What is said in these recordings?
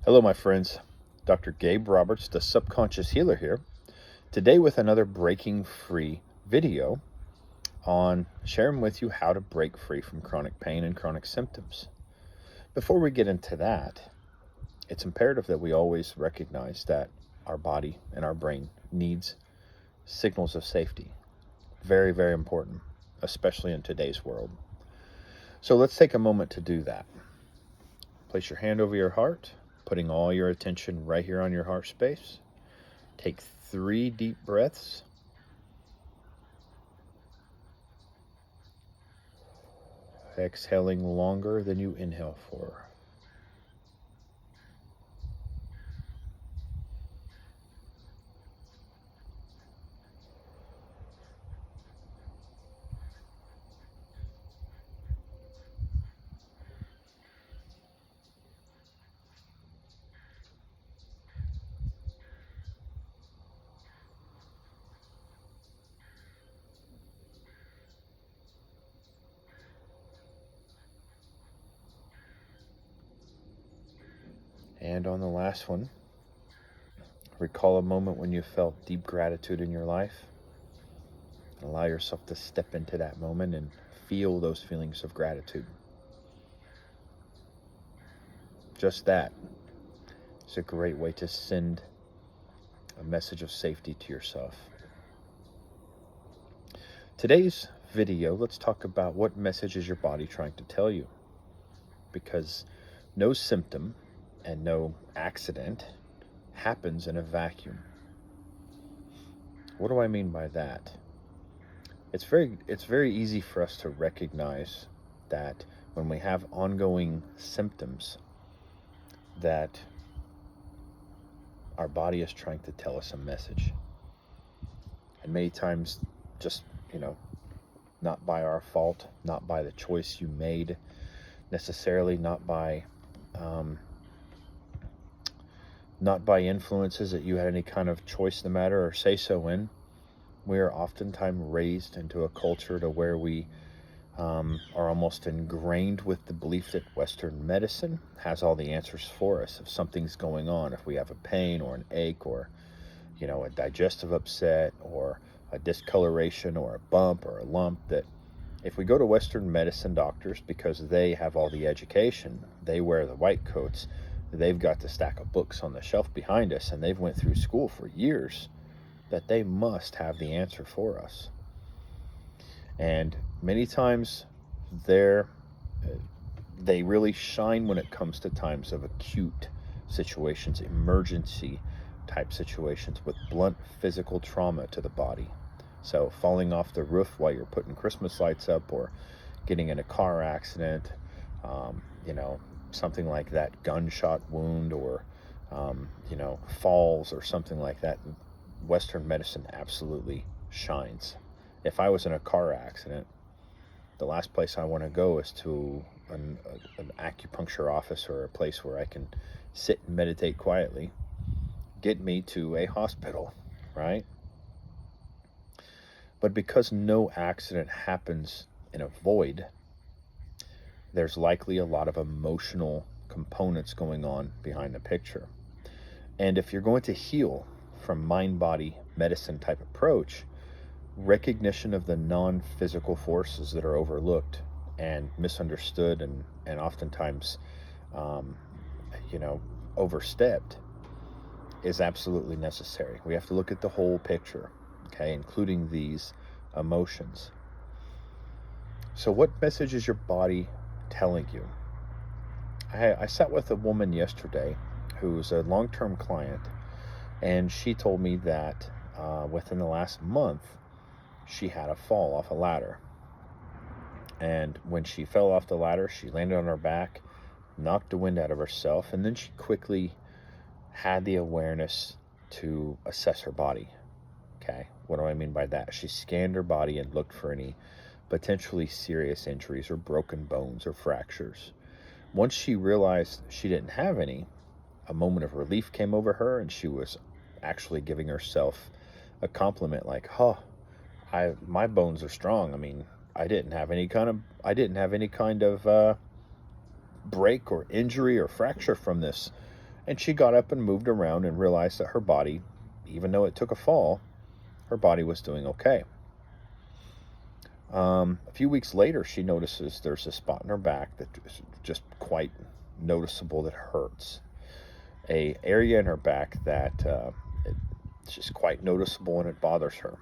Hello, my friends. Dr. Gabe Roberts, the Subconscious Healer here, today with another breaking free video on sharing with you how to break free from chronic pain and chronic symptoms. Before we get into that, it's imperative that we always recognize that our body and our brain needs signals of safety. Very, very important, especially in today's world. So let's take a moment to do that. Place your hand over your heart, putting all your attention right here on your heart space. Take 3 deep breaths. Exhaling longer than you inhale for. And on the last one, recall a moment when you felt deep gratitude in your life. And allow yourself to step into that moment and feel those feelings of gratitude. Just that is a great way to send a message of safety to yourself. Today's video, let's talk about what message is your body trying to tell you. Because no symptom and no accident happens in a vacuum. What do I mean by that? It's very easy for us to recognize that when we have ongoing symptoms, that our body is trying to tell us a message. And many times, just, not by our fault, not by the choice you made necessarily, not by influences that you had any kind of choice in the matter or say so in. We are oftentimes raised into a culture to where we are almost ingrained with the belief that Western medicine has all the answers for us. If something's going on, if we have a pain or an ache or, a digestive upset or a discoloration or a bump or a lump, that if we go to Western medicine doctors, because they have all the education, they wear the white coats, they've got the stack of books on the shelf behind us, and they've went through school for years, that they must have the answer for us. And many times they really shine when it comes to times of acute situations, emergency type situations with blunt physical trauma to the body. So falling off the roof while you're putting Christmas lights up, or getting in a car accident, something like that, gunshot wound, or falls or something like that. Western medicine absolutely shines. If I was in a car accident, the last place I want to go is to an acupuncture office or a place where I can sit and meditate quietly. Get me to a hospital, right? But because no accident happens in a void, there's likely a lot of emotional components going on behind the picture. And if you're going to heal from mind-body medicine type approach, recognition of the non-physical forces that are overlooked and misunderstood and oftentimes overstepped is absolutely necessary. We have to look at the whole picture, okay, including these emotions. So what message is your body telling you? I sat with a woman yesterday who's a long-term client, and she told me that within the last month, she had a fall off a ladder. And when she fell off the ladder, she landed on her back, knocked the wind out of herself, and then she quickly had the awareness to assess her body. Okay, what do I mean by that? She scanned her body and looked for any potentially serious injuries or broken bones or fractures. Once she realized she didn't have any, a moment of relief came over her, and she was actually giving herself a compliment like, my bones are strong. I mean, I didn't have any kind of break or injury or fracture from this. And she got up and moved around and realized that her body, even though it took a fall, her body was doing okay. A few weeks later, she notices there's a spot in her back that is just quite noticeable that hurts. A area in her back that it's just quite noticeable and it bothers her.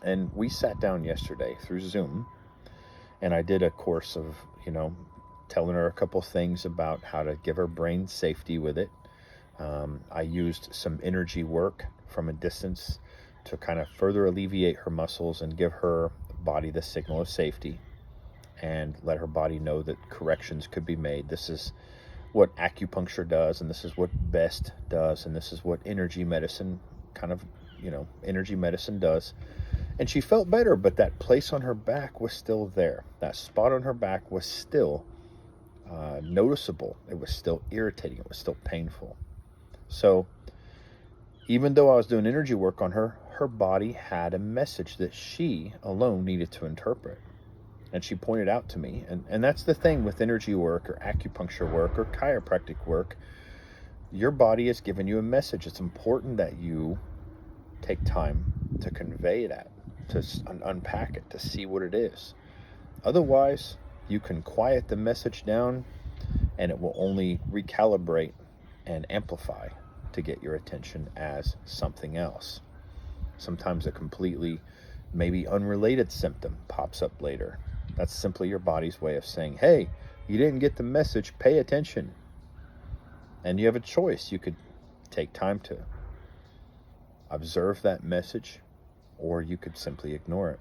And we sat down yesterday through Zoom, and I did a course of, telling her a couple things about how to give her brain safety with it. I used some energy work from a distance to kind of further alleviate her muscles and give her body the signal of safety and let her body know that corrections could be made. This is what acupuncture does, and this is what BEST does, and this is what energy medicine energy medicine does. And she felt better, but that place on her back was still there. That spot on her back was still noticeable. It was still irritating. It was still painful. So even though I was doing energy work on her, her body had a message that she alone needed to interpret. And she pointed out to me, and that's the thing with energy work or acupuncture work or chiropractic work, your body has given you a message. It's important that you take time to convey that, to unpack it, to see what it is. Otherwise, you can quiet the message down and it will only recalibrate and amplify to get your attention as something else. Sometimes a completely maybe unrelated symptom pops up later. That's simply your body's way of saying, hey, you didn't get the message, pay attention. And you have a choice. You could take time to observe that message, or you could simply ignore it.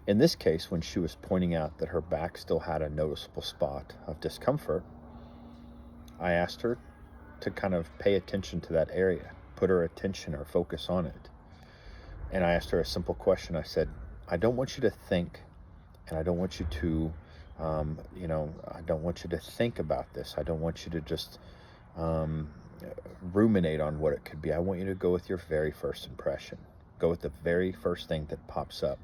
In this case, when she was pointing out that her back still had a noticeable spot of discomfort, I asked her to kind of pay attention to that area, put her attention or focus on it. And I asked her a simple question. I said, I don't want you to think, and I don't want you to, I don't want you to think about this. I don't want you to just ruminate on what it could be. I want you to go with your very first impression. Go with the very first thing that pops up.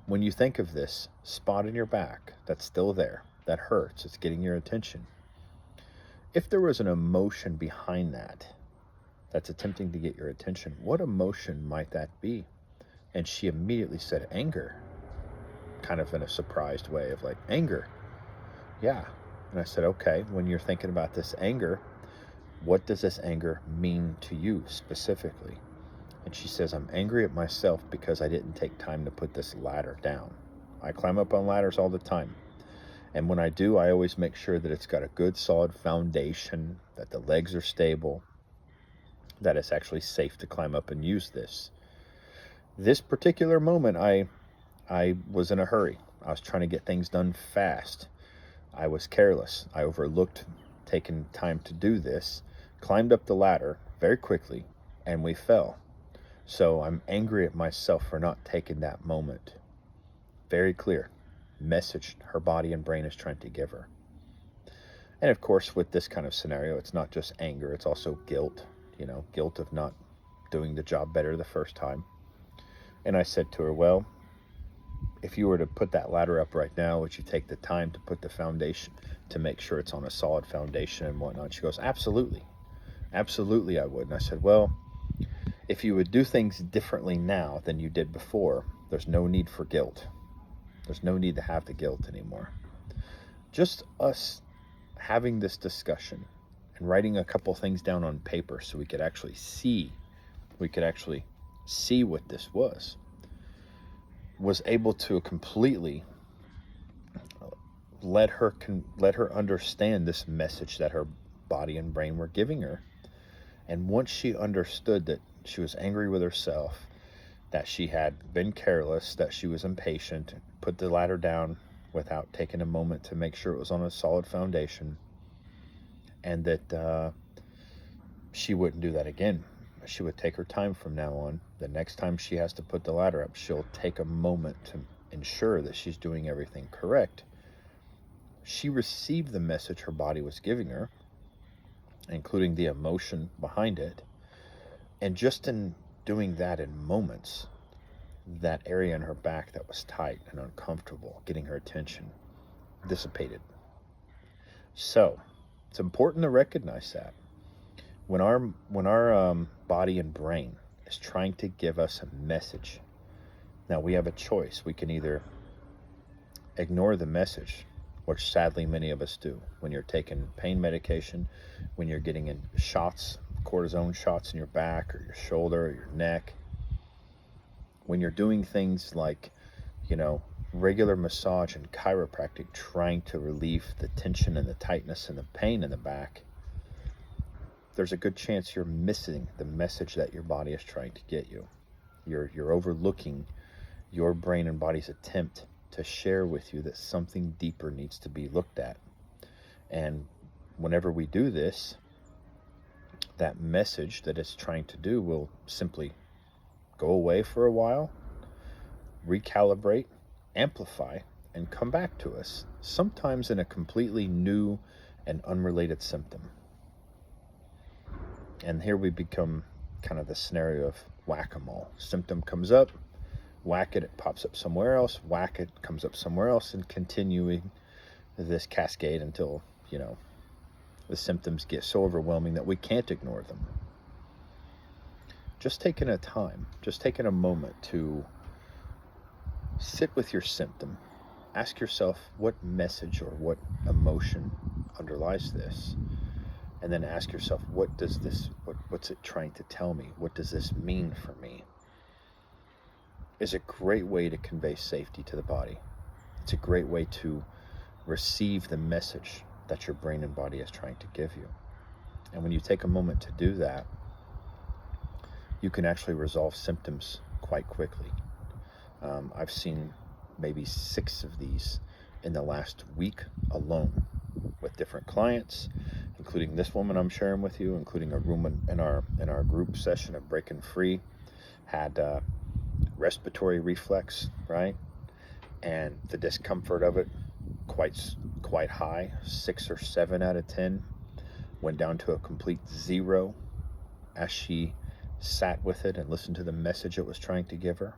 When you think of this spot in your back that's still there, that hurts, it's getting your attention. If there was an emotion behind that that's attempting to get your attention, what emotion might that be? And she immediately said anger, kind of in a surprised way of like, anger? Yeah. And I said, okay, when you're thinking about this anger, what does this anger mean to you specifically? And she says, I'm angry at myself because I didn't take time to put this ladder down. I climb up on ladders all the time. And when I do, I always make sure that it's got a good solid foundation, that the legs are stable, that it's actually safe to climb up and use this. This particular moment, I was in a hurry. I was trying to get things done fast. I was careless. I overlooked taking time to do this, climbed up the ladder very quickly, and we fell. So I'm angry at myself for not taking that moment. Very clear message her body and brain is trying to give her. And of course, with this kind of scenario, it's not just anger, it's also guilt, guilt of not doing the job better the first time. And I said to her, well, if you were to put that ladder up right now, would you take the time to put the foundation, to make sure it's on a solid foundation and whatnot? She goes, absolutely. Absolutely, I would. And I said, well, if you would do things differently now than you did before, there's no need for guilt. There's no need to have the guilt anymore. Just us having this discussion and writing a couple things down on paper so we could actually see what this was able to completely let her understand this message that her body and brain were giving her. And once she understood that she was angry with herself, that she had been careless, that she was impatient, put the ladder down without taking a moment to make sure it was on a solid foundation, and that she wouldn't do that again. She would take her time from now on. The next time she has to put the ladder up, she'll take a moment to ensure that she's doing everything correct. She received the message her body was giving her, including the emotion behind it. And just in doing that in moments, that area in her back that was tight and uncomfortable, getting her attention, dissipated. So, It's important to recognize that when our body and brain is trying to give us a message. Now we have a choice. We can either ignore the message, which sadly many of us do. When you're taking pain medication, when you're getting in shots, cortisone shots in your back or your shoulder or your neck, when you're doing things like, regular massage and chiropractic, trying to relieve the tension and the tightness and the pain in the back, there's a good chance you're missing the message that your body is trying to get you. You're overlooking your brain and body's attempt to share with you that something deeper needs to be looked at. And whenever we do this, that message that it's trying to do will simply go away for a while, recalibrate, amplify, and come back to us, sometimes in a completely new and unrelated symptom. And here we become kind of the scenario of whack-a-mole. Symptom comes up, whack it pops up somewhere else, whack it, comes up somewhere else, and continuing this cascade until, the symptoms get so overwhelming that we can't ignore them. Just taking a moment to sit with your symptom. Ask yourself what message or what emotion underlies this. And then ask yourself, what's it trying to tell me? What does this mean for me? Is a great way to convey safety to the body. It's a great way to receive the message that your brain and body is trying to give you. And when you take a moment to do that, you can actually resolve symptoms quite quickly. I've seen maybe 6 of these in the last week alone with different clients, including this woman I'm sharing with you, including a woman in our group session of Breaking Free, had respiratory reflex, right? And the discomfort of it quite high, 6 or 7 out of 10, went down to a complete 0 as she sat with it and listened to the message it was trying to give her.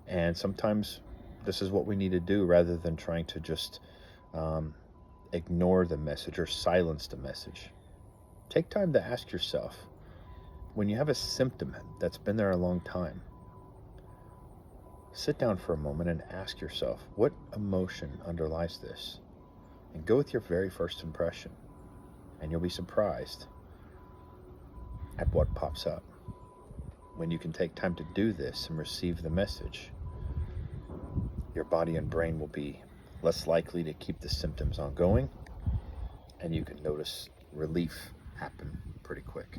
And sometimes this is what we need to do, rather than trying to just ignore the message or silence the message. Take time to ask yourself, when you have a symptom that's been there a long time, sit down for a moment and ask yourself, what emotion underlies this? And go with your very first impression, and you'll be surprised at what pops up. When you can take time to do this and receive the message, your body and brain will be less likely to keep the symptoms ongoing, and you can notice relief happen pretty quick.